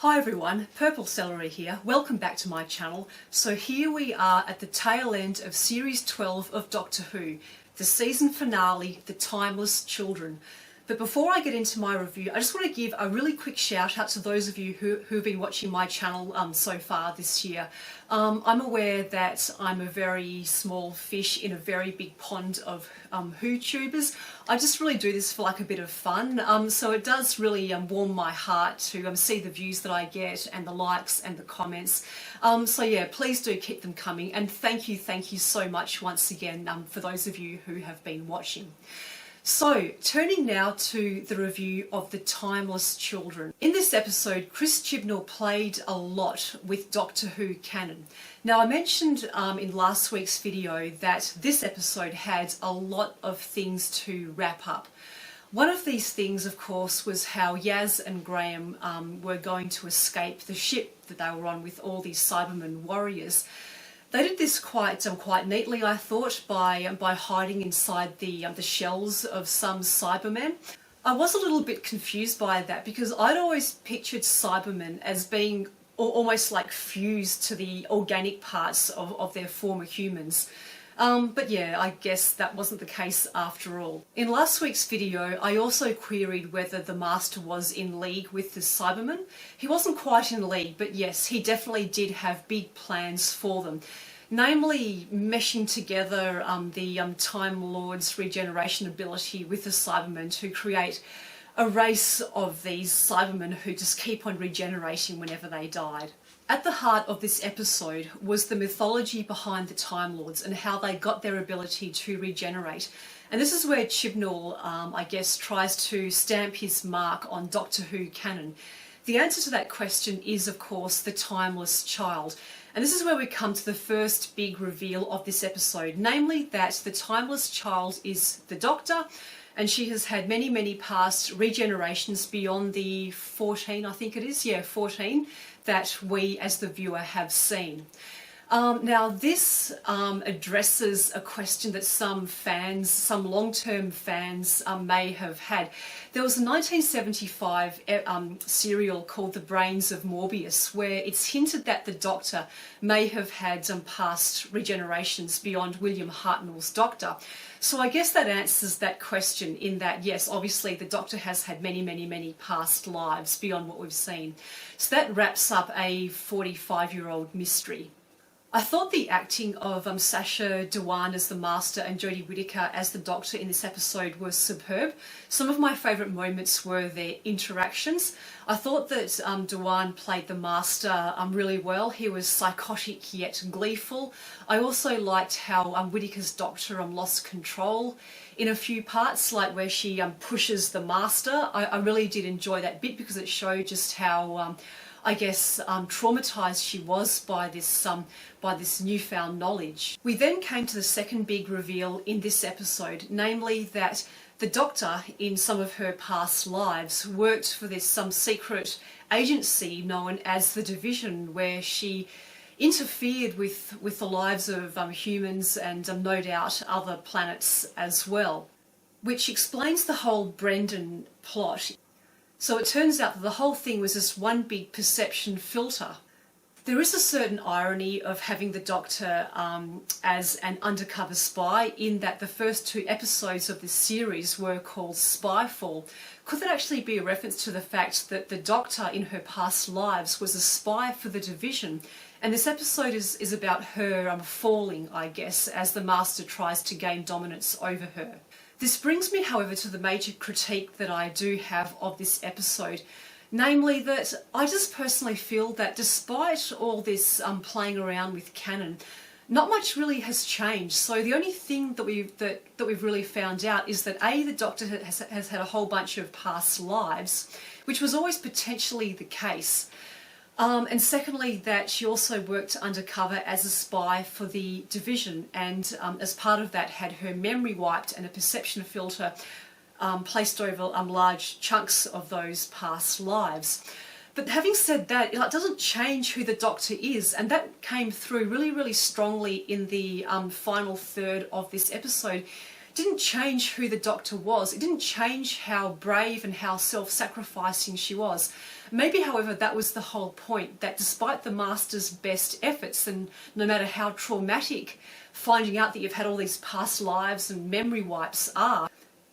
Hi everyone, Purple Celery here. Welcome back to my channel. So here we are at the tail end of Series 12 of Doctor Who, the season finale, The Timeless Children. But before I get into my review, I just want to give a really quick shout out to those of you who've been watching my channel so far this year. I'm aware that I'm a very small fish in a very big pond of Who-tubers. I just really do this for like a bit of fun, so it does really warm my heart to see the views that I get and the likes and the comments. So yeah, please do keep them coming, and thank you so much once again for those of you who have been watching. So, turning now to the review of The Timeless Children. In this episode, Chris Chibnall played a lot with Doctor Who canon. Now, I mentioned in last week's video that this episode had a lot of things to wrap up. One of these things, of course, was how Yaz and Graham were going to escape the ship that they were on with all these Cybermen warriors. They did this quite neatly, I thought, by hiding inside the shells of some Cybermen. I was a little bit confused by that because I'd always pictured Cybermen as being almost like fused to the organic parts of their former humans. But yeah, I guess that wasn't the case after all. In last week's video, I also queried whether the Master was in league with the Cybermen. He wasn't quite in league, but yes, he definitely did have big plans for them. Namely, meshing together the Time Lord's regeneration ability with the Cybermen to create a race of these Cybermen who just keep on regenerating whenever they died. At the heart of this episode was the mythology behind the Time Lords and how they got their ability to regenerate. And this is where Chibnall, I guess, tries to stamp his mark on Doctor Who canon. The answer to that question is, of course, the Timeless Child. And this is where we come to the first big reveal of this episode, namely that the Timeless Child is the Doctor, and she has had many past regenerations beyond the 14, I think it is, 14, that we as the viewer have seen. Now this addresses a question that some long-term fans may have had. There was a 1975 serial called The Brains of Morbius where it's hinted that the Doctor may have had past regenerations beyond William Hartnell's Doctor. So I guess that answers that question in that, yes, obviously the Doctor has had many past lives beyond what we've seen. So that wraps up a 45-year-old mystery. I thought the acting of Sacha Dhawan as the Master and Jodie Whittaker as the Doctor in this episode was superb. Some of my favourite moments were their interactions. I thought that Dhawan played the Master really well. He was psychotic yet gleeful. I also liked how Whittaker's Doctor lost control in a few parts, like where she pushes the Master. I really did enjoy that bit because it showed just how I guess traumatised she was by this newfound knowledge. We then came to the second big reveal in this episode, namely that the Doctor, in some of her past lives, worked for this secret agency known as the Division, where she interfered with the lives of humans and no doubt other planets as well, which explains the whole Brendan plot. So it turns out that the whole thing was this one big perception filter. There is a certain irony of having the Doctor as an undercover spy in that the first two episodes of this series were called Spyfall. Could that actually be a reference to the fact that the Doctor in her past lives was a spy for the Division? And this episode is about her falling, I guess, as the Master tries to gain dominance over her. This brings me, however, to the major critique that I do have of this episode, namely that I just personally feel that despite all this playing around with canon, not much really has changed. So the only thing that we've really found out is that the Doctor has had a whole bunch of past lives, which was always potentially the case. And secondly, that she also worked undercover as a spy for the Division, and as part of that had her memory wiped and a perception filter placed over large chunks of those past lives. But having said that, it doesn't change who the Doctor is, and that came through really strongly in the final third of this episode. didn't change who the Doctor was. It didn't change how brave and how self-sacrificing she was. Maybe, however, that was the whole point, that despite the Master's best efforts, and no matter how traumatic finding out that you've had all these past lives and memory wipes are,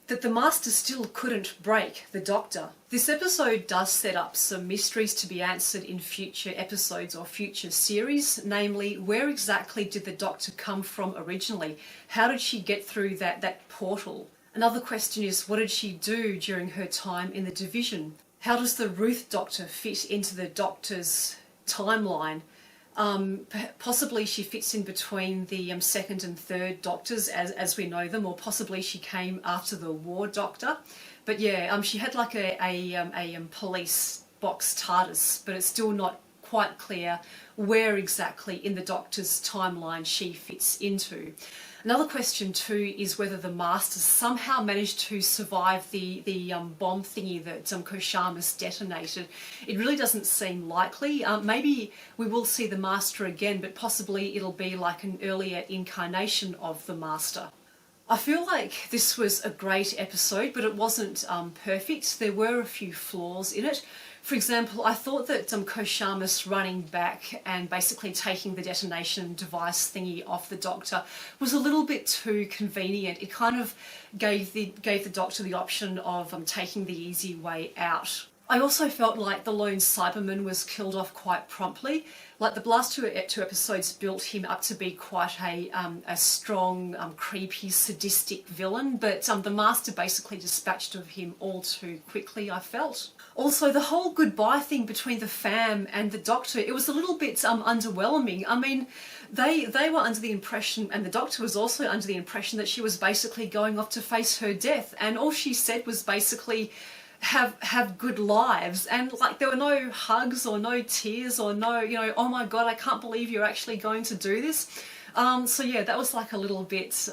that the Master still couldn't break the Doctor. This episode does set up some mysteries to be answered in future episodes or future series, namely, where exactly did the Doctor come from originally? How did she get through that portal? Another question is, what did she do during her time in the Division? How does the Ruth Doctor fit into the Doctor's timeline? Possibly she fits in between the second and third Doctors as we know them, or possibly she came after the War Doctor. But yeah, she had like a police box TARDIS, but it's still not quite clear where exactly in the Doctor's timeline she fits into. Another question too is whether the Master somehow managed to survive the bomb thingy that Koshamis detonated. It really doesn't seem likely. Maybe we will see the Master again, but possibly it'll be like an earlier incarnation of the Master. I feel like this was a great episode, but it wasn't perfect. There were a few flaws in it. For example, I thought that Koshamis running back and basically taking the detonation device thingy off the Doctor was a little bit too convenient. It kind of gave the Doctor the option of taking the easy way out. I also felt like the lone Cyberman was killed off quite promptly. Like the last two episodes built him up to be quite a strong, creepy, sadistic villain, but the Master basically dispatched of him all too quickly, I felt. Also, the whole goodbye thing between the fam and the Doctor, it was a little bit underwhelming. I mean, they were under the impression, and the Doctor was also under the impression, that she was basically going off to face her death, and all she said was basically, have good lives, and like there were no hugs or no tears or no, oh my god, I can't believe you're actually going to do this. So yeah, that was like a little bit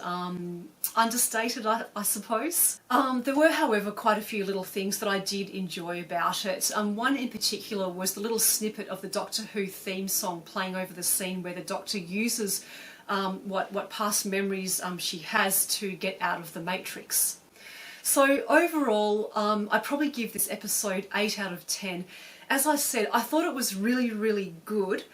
understated, I suppose. There were, however, quite a few little things that I did enjoy about it. One in particular was the little snippet of the Doctor Who theme song playing over the scene where the Doctor uses what past memories she has to get out of the Matrix. So overall, I'd probably give this episode 8 out of 10. As I said, I thought it was really, really good,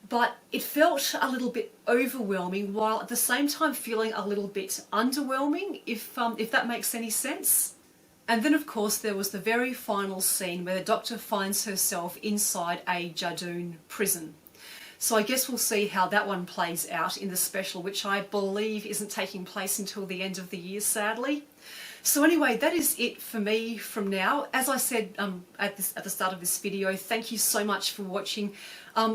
but it felt a little bit overwhelming while at the same time feeling a little bit underwhelming, if that makes any sense. And then of course there was the very final scene where the Doctor finds herself inside a Jadoon prison. So I guess we'll see how that one plays out in the special, which I believe isn't taking place until the end of the year, sadly. So anyway, that is it for me from now. As I said at the start of this video, thank you so much for watching.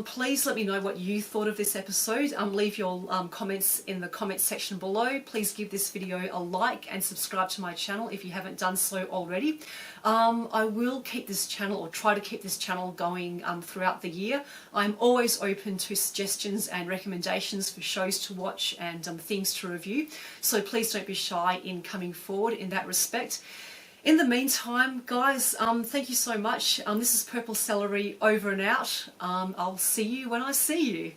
Please let me know what you thought of this episode. Leave your comments in the comments section below. Please give this video a like and subscribe to my channel if you haven't done so already. I will keep this channel, or try to keep this channel going throughout the year. I'm always open to suggestions and recommendations for shows to watch and things to review. So please don't be shy in coming forward in that respect. In the meantime, guys, thank you so much. This is Purple Celery over and out. I'll see you when I see you.